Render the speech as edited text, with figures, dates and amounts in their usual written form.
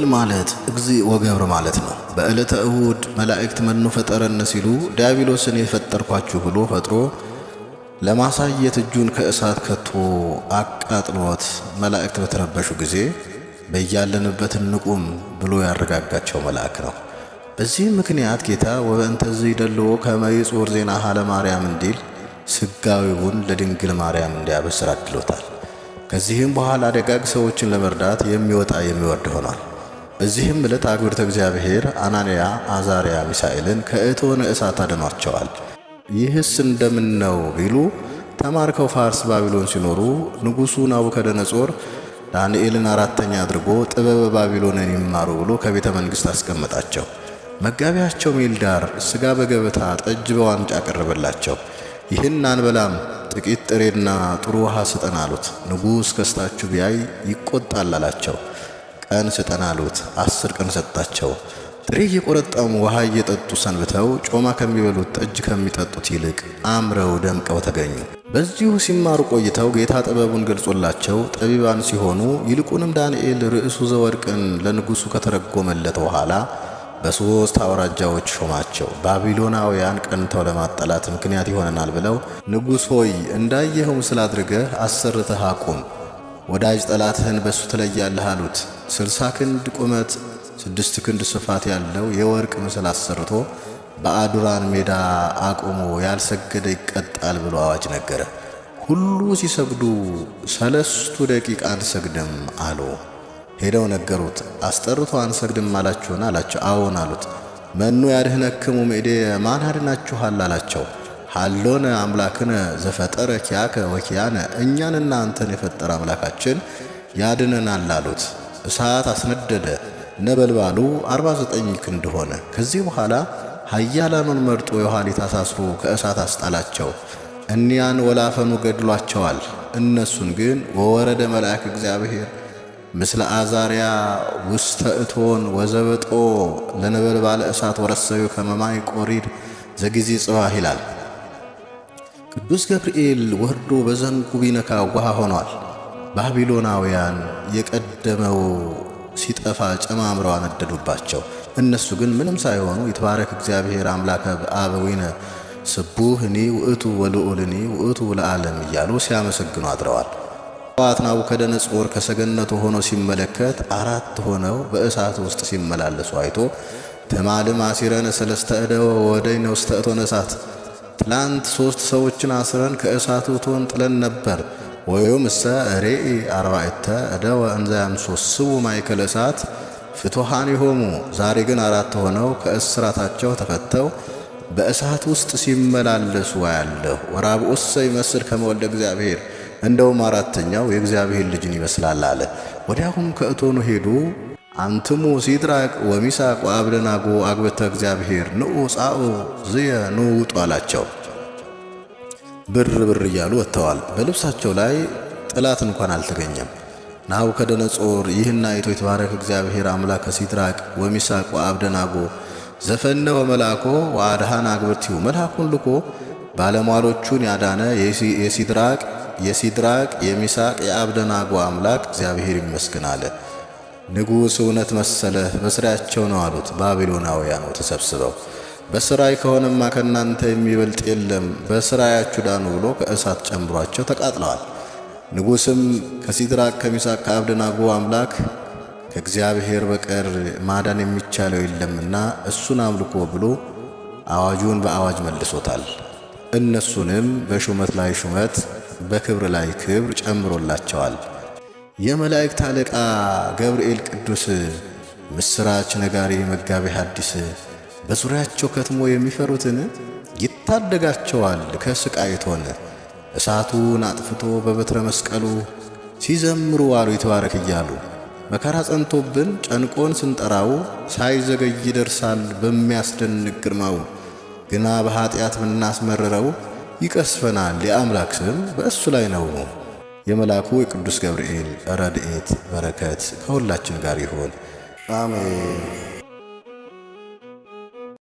ድንግል ማለት እግዚእ ወገብር ማለት ነው። በዕለተ እሁድ መላእክት መኑ ፈጠረነ ሲሉ ዲያብሎስን የፈጠርኳችሁ ብሎ ፈጥሮ ለማሳየት እጁን ከእሳት ከቶ አቃጥሎት መላእክት በተረበሹ ጊዜ በያለንበት እንቁም ብሎ ያረጋጋቸው መልአክ ነው። በዚህም ምክንያት ጌታ ወበእንተዝ ይደልዎ ከመ ይጹር ዜናሃ ለማርያም እንዲል ስጋዊውን ለድንግል ማርያም እንዲያበስር አድሎታል። ከዚህም በኋላ ደጋግ ሰዎችን ለመርዳት የሚወጣ የሚወርድ ሆኗል። በዚህም ዕለት አግብርተ እግዚአብሔር አናንያ፣ አዛርያ፣ ሚሳኤልን ከእቶነ እሳት አድኗቸዋል። ይህስ እንደምን ነው ቢሉ ተማርከው ፋርስ ባቢሎን ሲኖሩ ንጉሡ ናቡከደነጾር ዳንኤልን አራተኛ አድርጎ ጥበበ ባቢሎንን ይማሩ ብሎ ከቤተ መንግሥት አስቀመጣቸው። መጋቢያቸው ሜልዳር ሥጋ በገበታ ጠጅ በዋንጫ አቀረበላቸው። ይህን አንበላም፣ ጥቂት ጥሬና ጥሩ ውሃ ስጠን አሉት። ንጉሥ ከስታችሁ ቢያይ ይቆጣል አላቸው። ቀን ስጠን አሉት። 10 ቀን ሰጣቸው። ጥሬ እየቆረጠሙ ውሃ እየጠጡ ሰንብተው ጮማ ከሚበሉት ጠጅ ከሚጠጡት ይልቅ አምረው ደምቀው ተገኙ። በዚሁ ሲማሩ ቆይተው ጌታ ጥበቡን ገልጾላቸው ጠቢባን ሲሆኑ ይልቁንም ዳንኤል ርዕሱ ዘወርቅን ለንጉሡ ከተረጎመለት በኋላ በ3 አውራጃዎች ሾማቸው። ባቢሎናውያን ቀንተው ለማጠላት ምክንያት ይሆነናል ብለው ንጉሥ ሆይ እንዳየኸው ምስል አድርገህ አሰርተህ አቁም፣ ወዳጅ ጠላትህን በሱ ትለያለህ አሉት። 60 ክንድ ቁመት 6 ክንድ ስፋት ያለው የወርቅ ምስል አሰርቶ በአዱራን ሜዳ አቁሞ ያልሰገደ ይቀጣል ብሎ አዋጅ ነገረ። ሁሉ ሲሰግዱ 3 ደቂቃ አንሰግድም አሉ። ሄደው ነገሩት። አስጠርቶ አንሰግድም አላችሁን አላቸው። አዎን አሉት። መኑ ያድኅነክሙ እምእዴ ማን ያድናችኋል አላቸው። ሀሎነ አምላክነ ዘፈጠረ ኪያከ ወኪያነ እኛንና አንተን የፈጠረ አምላካችን ያድነናል አሉት። እሳት አስነደደ። ነበልባሉ 49 ክንድ ሆነ። ከዚህ በኋላ ኃያላኑን መርጦ የኋሊት አሳስሮ ከእሳት አስጣላቸው። እኒያን ወላፈኑ ገድሏቸዋል። እነሱን ግን ወወረደ መልአክ እግዚአብሔር ምስለ አዛርያ ውስተ እቶን ወዘበጦ ለነበልባለ እሳት ወረሰዩ ከመማይ ቆሪድ ዘጊዜ ጽባህ ይላል። ቅዱስ ገብርኤል ወርዶ በዘንጉ ቢነካ ውሃ ሆኗል። ባቢሎናውያን የቀደመው ሲጠፋ ጨማምረው አነደዱባቸው። እነሱ ግን ምንም ሳይሆኑ ይትባረክ እግዚአብሔር አምላከ አበዊነ ስቡህኒ ውእቱ ወልዑልኒ ውእቱ ለዓለም እያሉ ሲያመሰግኑ አድረዋል። ጠዋት ናቡከደነጾር ከሰገነቱ ሆኖ ሲመለከት 4 ሆነው በእሳት ውስጥ ሲመላለሱ አይቶ ተማልም አሲረን 3 እደወ ወደይነ ውስተ እቶነ እሳት፣ ትላንት 3 ሰዎችን አስረን ከእሳቱ እቶን ጥለን ነበር። ወዮም እሰ ሬኢ 40 እደወ እንዘ ያምሶስው ማእከለ እሳት ፍቱሃኒሆሙ፣ ዛሬ ግን 4 ሆነው ከእስራታቸው ተፈተው በእሳት ውስጥ ሲመላለሱ አያለሁ። ወራብኡሰ ይመስል ከመ ወልደ እግዚአብሔር፣ እንደውም 4ኛው የእግዚአብሔር ልጅን ይመስላል አለ። ወዲያውም ከእቶኑ ሄዱ። አንትሙ ሲድራቅ ወሚሳቅ ወአብደናጎ አግብርተ እግዚአብሔር ንዑ ጻኡ ዝየ ኑ ውጡ አላቸው። ብር ብር እያሉ ወጥተዋል። በልብሳቸው ላይ ጥላት እንኳን አልተገኘም። ናቡከደነጾር ይህን አይቶ ይትባረክ እግዚአብሔር አምላከ ሲድራቅ ወሚሳቅ ወአብደናጎ ዘፈነወ መልአኮ ወአድኃነ አግብርቲሁ፣ መልአኩን ልኮ ባለሟሎቹን ያዳነ የሲድራቅ የሚሳቅ የአብደናጎ አምላክ እግዚአብሔር ይመስገን አለ። ንጉሥ እውነት መሰለህ፣ በሥራያቸው ነው አሉት። ባቢሎናውያኑ ተሰብስበው በሥራይ ከሆነማ ከእናንተ የሚበልጥ የለም፣ በሥራያችሁ ዳኑ ብሎ ከእሳት ጨምሯቸው ተቃጥለዋል። ንጉሥም ከሲድራቅ ከሚሳቅ ከአብደናጎ አምላክ ከእግዚአብሔር በቀር ማዳን የሚቻለው የለምና እሱን አምልኮ ብሎ አዋጁን በአዋጅ መልሶታል። እነሱንም በሹመት ላይ ሹመት በክብር ላይ ክብር ጨምሮላቸዋል። የመላእክት አለቃ ገብርኤል ቅዱስ ምስራች ነጋሪ መጋቤ ሐዲስ በዙሪያቸው ከትሞ የሚፈሩትን ይታደጋቸዋል ከስቃይ እቶን። እሳቱን አጥፍቶ በበትረ መስቀሉ ሲዘምሩ አሉ ይትባረክ እያሉ። መከራ ጸንቶብን ጨንቆን ስንጠራው ሳይዘገይ ይደርሳል በሚያስደንቅ ግርማው። ግና በኃጢአት ብናስመረረው ይቀስፈናል፣ የአምላክ ስም በእሱ ላይ ነው። የመልአኩ የቅዱስ ገብርኤል ረድኤት በረከት ከሁላችን ጋር ይሁን፣ አሜን።